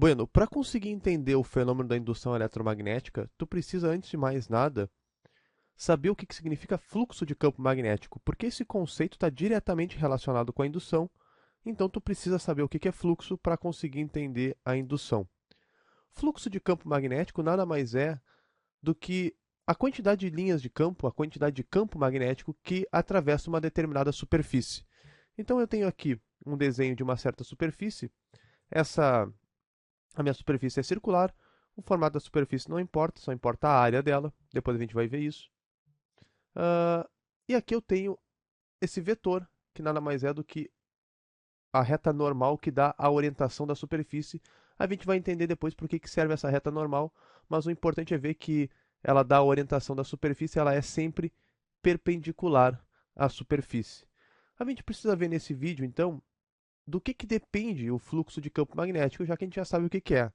Bueno, para conseguir entender o fenômeno da indução eletromagnética, tu precisa, antes de mais nada, saber o que significa fluxo de campo magnético, porque esse conceito está diretamente relacionado com a indução, então tu precisa saber o que é fluxo para conseguir entender a indução. Fluxo de campo magnético nada mais é do que a quantidade de linhas de campo, a quantidade de campo magnético que atravessa uma determinada superfície. Então eu tenho aqui um desenho de uma certa superfície. A minha superfície é circular. O formato da superfície não importa, só importa a área dela. Depois a gente vai ver isso. E aqui eu tenho esse vetor, que nada mais é do que a reta normal que dá a orientação da superfície. A gente vai entender depois por que serve essa reta normal, mas o importante é ver que ela dá a orientação da superfície, ela é sempre perpendicular à superfície. A gente precisa ver nesse vídeo, então, do que depende o fluxo de campo magnético, já que a gente já sabe o que é.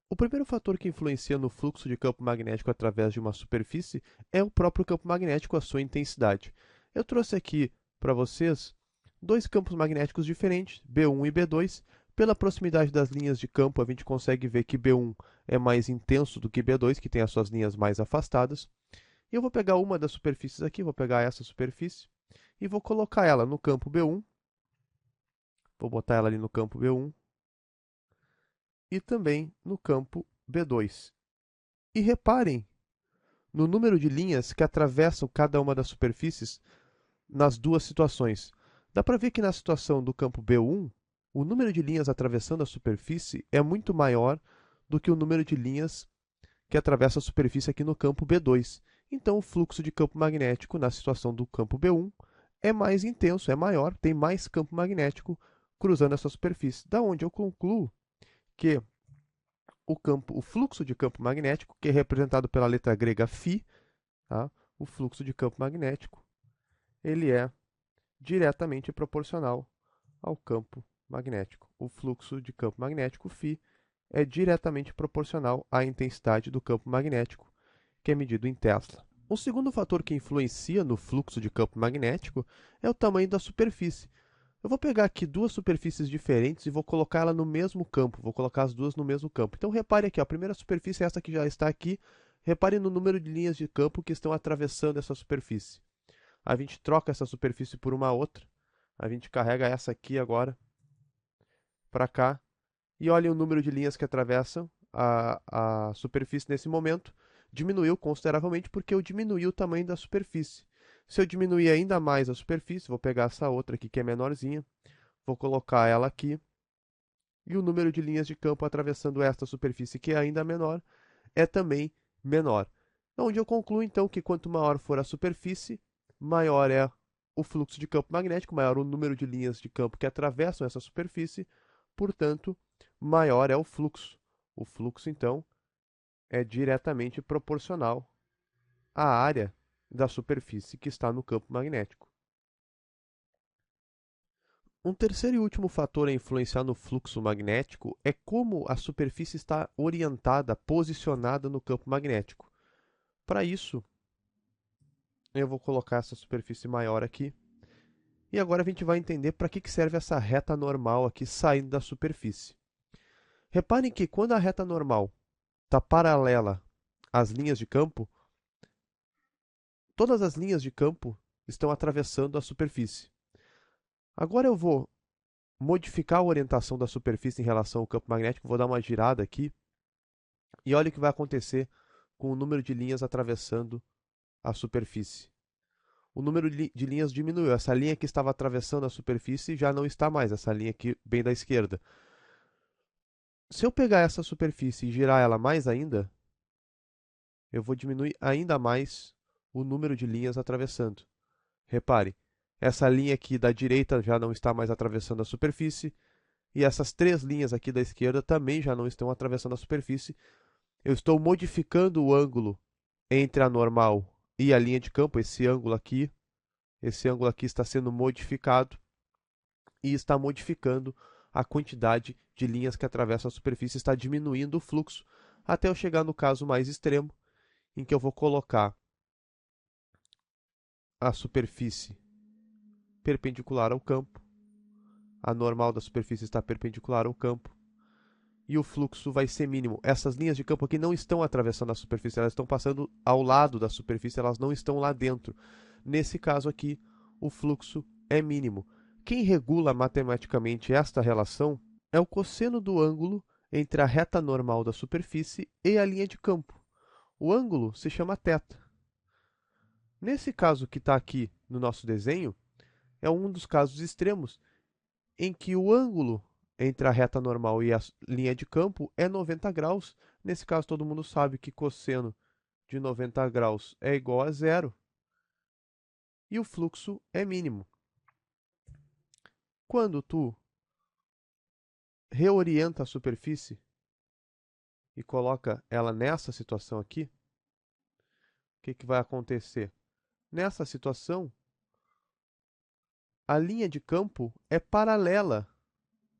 O primeiro fator que influencia no fluxo de campo magnético através de uma superfície é o próprio campo magnético, a sua intensidade. Eu trouxe aqui para vocês dois campos magnéticos diferentes, B1 e B2. Pela proximidade das linhas de campo, a gente consegue ver que B1 é mais intenso do que B2, que tem as suas linhas mais afastadas. E eu vou pegar uma das superfícies aqui, vou pegar essa superfície e vou colocar ela no campo B1. Vou botar ela ali no campo B1 e também no campo B2. E reparem no número de linhas que atravessam cada uma das superfícies nas duas situações. Dá para ver que na situação do campo B1, o número de linhas atravessando a superfície é muito maior do que o número de linhas que atravessa a superfície aqui no campo B2. Então, o fluxo de campo magnético na situação do campo B1 é mais intenso, é maior, tem mais campo magnético cruzando essa superfície. Da onde eu concluo que o fluxo de campo magnético, que é representado pela letra grega φ, tá? O fluxo de campo magnético, ele é diretamente proporcional ao campo magnético. O fluxo de campo magnético, φ, é diretamente proporcional à intensidade do campo magnético, que é medido em Tesla. Um segundo fator que influencia no fluxo de campo magnético é o tamanho da superfície. Eu vou pegar aqui duas superfícies diferentes e vou colocar ela no mesmo campo. Vou colocar as duas no mesmo campo. Então repare aqui, ó, a primeira superfície é essa que já está aqui. Repare no número de linhas de campo que estão atravessando essa superfície. A gente troca essa superfície por uma outra. A gente carrega essa aqui agora para cá. E olha o número de linhas que atravessam a superfície nesse momento. Diminuiu consideravelmente porque eu diminuí o tamanho da superfície. Se eu diminuir ainda mais a superfície, vou pegar essa outra aqui que é menorzinha, vou colocar ela aqui, e o número de linhas de campo atravessando esta superfície, que é ainda menor, é também menor. Onde eu concluo então que quanto maior for a superfície, maior é o fluxo de campo magnético, maior o número de linhas de campo que atravessam essa superfície, portanto, maior é o fluxo. O fluxo, então, é diretamente proporcional à área da superfície que está no campo magnético. Um terceiro e último fator a influenciar no fluxo magnético é como a superfície está orientada, posicionada no campo magnético. Para isso, eu vou colocar essa superfície maior aqui. E agora a gente vai entender para que serve essa reta normal aqui saindo da superfície. Reparem que quando a reta normal está paralela às linhas de campo, todas as linhas de campo estão atravessando a superfície. Agora eu vou modificar a orientação da superfície em relação ao campo magnético, vou dar uma girada aqui, e olha o que vai acontecer com o número de linhas atravessando a superfície. O número de linhas diminuiu. Essa linha que estava atravessando a superfície já não está mais, essa linha aqui bem da esquerda. Se eu pegar essa superfície e girar ela mais ainda, eu vou diminuir ainda mais o número de linhas atravessando. Repare, essa linha aqui da direita já não está mais atravessando a superfície, e essas três linhas aqui da esquerda também já não estão atravessando a superfície. Eu estou modificando o ângulo entre a normal e a linha de campo, esse ângulo aqui. Esse ângulo aqui está sendo modificado e está modificando a quantidade de linhas que atravessam a superfície, está diminuindo o fluxo, até eu chegar no caso mais extremo, em que eu vou colocar a superfície perpendicular ao campo, a normal da superfície está perpendicular ao campo, e o fluxo vai ser mínimo. Essas linhas de campo aqui não estão atravessando a superfície, elas estão passando ao lado da superfície, elas não estão lá dentro. Nesse caso aqui, o fluxo é mínimo. Quem regula matematicamente esta relação é o cosseno do ângulo entre a reta normal da superfície e a linha de campo. O ângulo se chama θ. Nesse caso que está aqui no nosso desenho, é um dos casos extremos em que o ângulo entre a reta normal e a linha de campo é 90 graus. Nesse caso, todo mundo sabe que cosseno de 90 graus é igual a zero e o fluxo é mínimo. Quando tu reorienta a superfície e coloca ela nessa situação aqui, o que vai acontecer? Nessa situação, a linha de campo é paralela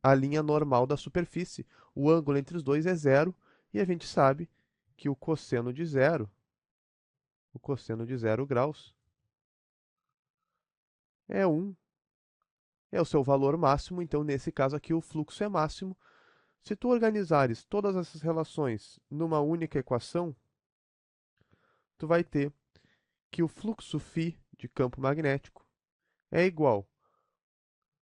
à linha normal da superfície. O ângulo entre os dois é zero e a gente sabe que o cosseno de zero graus, é 1. É o seu valor máximo, então nesse caso aqui o fluxo é máximo. Se tu organizares todas essas relações numa única equação, tu vai ter que o fluxo φ de campo magnético é igual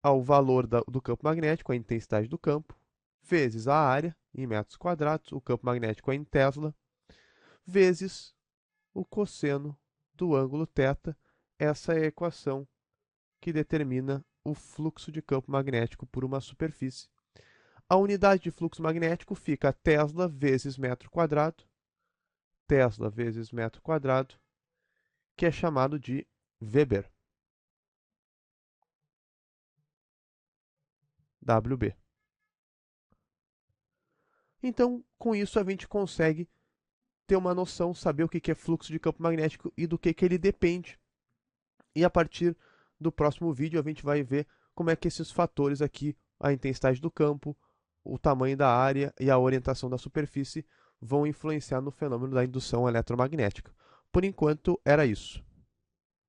ao valor do campo magnético, a intensidade do campo, vezes a área, em metros quadrados, o campo magnético é em Tesla, vezes o cosseno do ângulo θ. Essa é a equação que determina o fluxo de campo magnético por uma superfície. A unidade de fluxo magnético fica Tesla vezes metro quadrado, que é chamado de Weber, WB. Então, com isso, a gente consegue ter uma noção, saber o que é fluxo de campo magnético e do que ele depende. E a partir do próximo vídeo, a gente vai ver como é que esses fatores aqui, a intensidade do campo, o tamanho da área e a orientação da superfície, vão influenciar no fenômeno da indução eletromagnética. Por enquanto, era isso.